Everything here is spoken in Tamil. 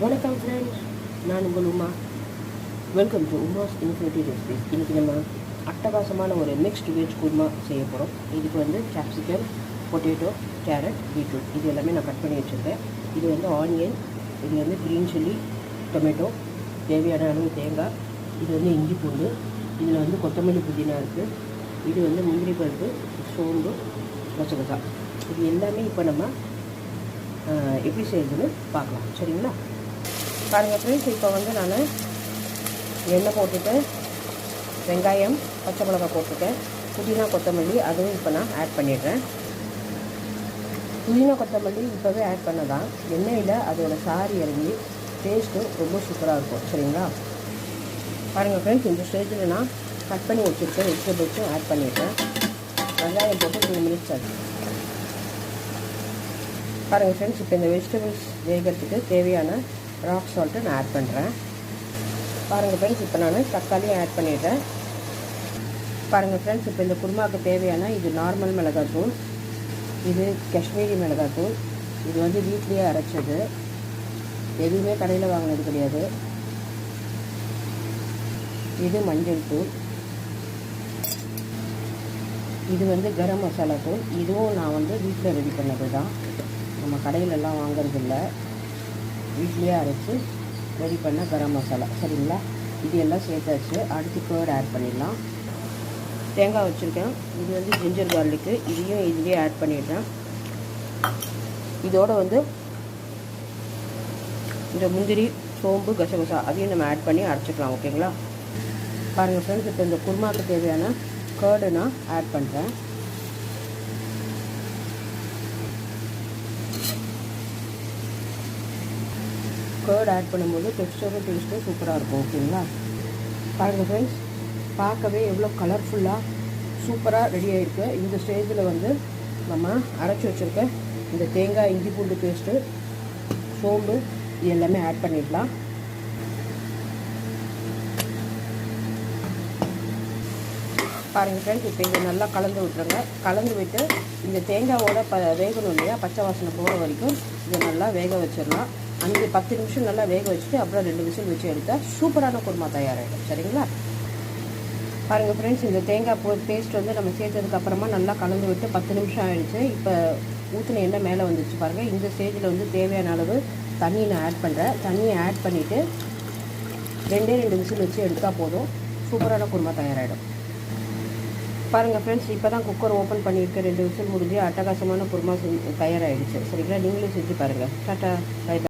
வணக்கம் ஃப்ரெண்ட்ஸ், நான் உங்கள் Uma. Welcome to Uma's infinity recipes. இன்றைக்கி நம்ம அட்டகாசமான ஒரு மிக்ஸ்டு வெஜ் குருமா செய்ய போகிறோம். இதுக்கு வந்து கேப்சிகம், பொட்டேட்டோ, கேரட், பீட்ரூட் இது எல்லாமே நான் கட் பண்ணி வச்சுருக்கேன். இது வந்து ஆனியன், இது வந்து க்ரீன் சில்லி, டொமேட்டோ, தேவையான அளவு தேங்காய், இது வந்து இஞ்சி பூண்டு, இதில் வந்து கொத்தமல்லி புதினா இருக்குது, இது வந்து முந்திரி பருப்பு, சோம்பு, கசகசா. இது எல்லாமே இப்போ நம்ம எப்படி செய்யுதுன்னு பார்க்கலாம். சரிங்களா? பாருங்கள் ஃப்ரெண்ட்ஸ், இப்போ வந்து நான் எண்ணெய் போட்டுட்டு வெங்காயம், பச்சை மிளகாய் போட்டுருக்கேன். புதினா, கொத்தமல்லி அதுவும் இப்போ நான் ஆட் பண்ணிடுறேன். புதினா, கொத்தமல்லி இப்போவே ஆட் பண்ணதான் எண்ணெயில் அதோட சாறு இறங்கி டேஸ்ட்டு ரொம்ப சூப்பராக இருக்கும். சரிங்களா? பாருங்கள் ஃப்ரெண்ட்ஸ், இந்த ஸ்டேஜில் நான் கட் பண்ணி வச்சுருக்கேன் வெஜிடபிள்ஸும் ஆட் பண்ணிடுறேன். வெங்காயம் போட்டு 2 மினிட்ஸ் ஆச்சு. பாருங்கள் ஃப்ரெண்ட்ஸ், இப்போ இந்த வெஜிடபிள்ஸ் வேகிறதுக்கு தேவையான ராக் சால்ட்டு நான் ஆட் பண்ணுறேன். பாருங்கள் ஃப்ரெண்ட்ஸ், இப்போ நான் தக்காளியும் ஆட் பண்ணிடுறேன். பாருங்கள் ஃப்ரெண்ட்ஸ், இப்போ இந்த குருமாவுக்கு தேவையான இது நார்மல் மிளகாத்தூள், இது காஷ்மீரி மிளகாத்தூள், இது வந்து வீட்லேயே அரைச்சது, எதுவுமே கடையில் வாங்கினது கிடையாது. இது மஞ்சள் தூள், இது வந்து கரம் மசாலா தூள், இதுவும் நான் வந்து வீட்டில் ரெடி பண்ணது தான், நம்ம கடையிலெல்லாம் வாங்குறதில்ல, வீட்லேயே அரைச்சி ரெடி பண்ண கரம் மசாலா. சரிங்களா? இது எல்லாம் சேர்த்தாச்சு. அடுத்து கேர்டு ஆட் பண்ணிடலாம். தேங்காய் வச்சுருக்கேன், இது வந்து ஜிஞ்சர் கார்லிக்கு, இதையும் இதுலேயே ஆட் பண்ணிடுறேன். இதோடு வந்து இந்த முந்திரி, சோம்பு, கசகசா அதையும் நம்ம ஆட் பண்ணி அரைச்சிக்கலாம். ஓகேங்களா? பாருங்கள் ஃப்ரெண்ட்ஸ், இப்போ இந்த குருமாவுக்கு தேவையான கேர்டு நான் ஆட் பண்ணுறேன். கேர்டு ஆட் பண்ணும்போது டெக்ஸ்டரும் டேஸ்ட்டும் சூப்பராக இருக்கும். ஓகேங்களா? பாருங்கள் ஃப்ரெண்ட்ஸ், பார்க்கவே எவ்வளோ கலர்ஃபுல்லாக சூப்பராக ரெடி ஆகிருக்கு. இந்த ஸ்டேஜில் வந்து நம்ம அரைச்சி வச்சுருக்க இந்த தேங்காய், இஞ்சி பூண்டு பேஸ்ட்டு, சோம்பு இது எல்லாமே ஆட் பண்ணிடலாம். பாருங்கள் ஃப்ரெண்ட்ஸ், இப்போ இதை நல்லா கலந்து விட்டுருங்க. கலந்து விட்டு இந்த தேங்காயோட வேகணும் இல்லையா, பச்சை வாசனை போகிற வரைக்கும் இதை நல்லா வேக வச்சிடலாம். 5-10 நிமிஷம் நல்லா வேக வச்சுட்டு அப்புறம் 2 விசில் வச்சு எடுத்தால் சூப்பரான குருமா தயாராகிடும். சரிங்களா? பாருங்கள் ஃப்ரெண்ட்ஸ், இந்த தேங்காய் பேஸ்ட் வந்து நம்ம சேர்த்ததுக்கப்புறமா நல்லா கலந்து விட்டு 10 நிமிஷம் ஆகிடுச்சு. இப்போ ஊற்றின எண்ணெய் மேலே வந்துடுச்சு. பாருங்கள், இந்த ஸ்டேஜில் வந்து தேவையான அளவு தண்ணி நான் ஆட் பண்ணுறேன். தண்ணியை ஆட் பண்ணிவிட்டு 2 விசில் வச்சு எடுத்தால் போதும், சூப்பரான குருமா தயாராகிடும். பாருங்கள் ஃப்ரெண்ட்ஸ், இப்போ தான் குக்கர் ஓப்பன் பண்ணியிருக்கேன். 2 விசில் முடிஞ்சு அட்டகாசமான குருமா தயாராகிடுச்சு. சரிங்களா? நீங்களும் செஞ்சு பாருங்கள். Tata, bye by.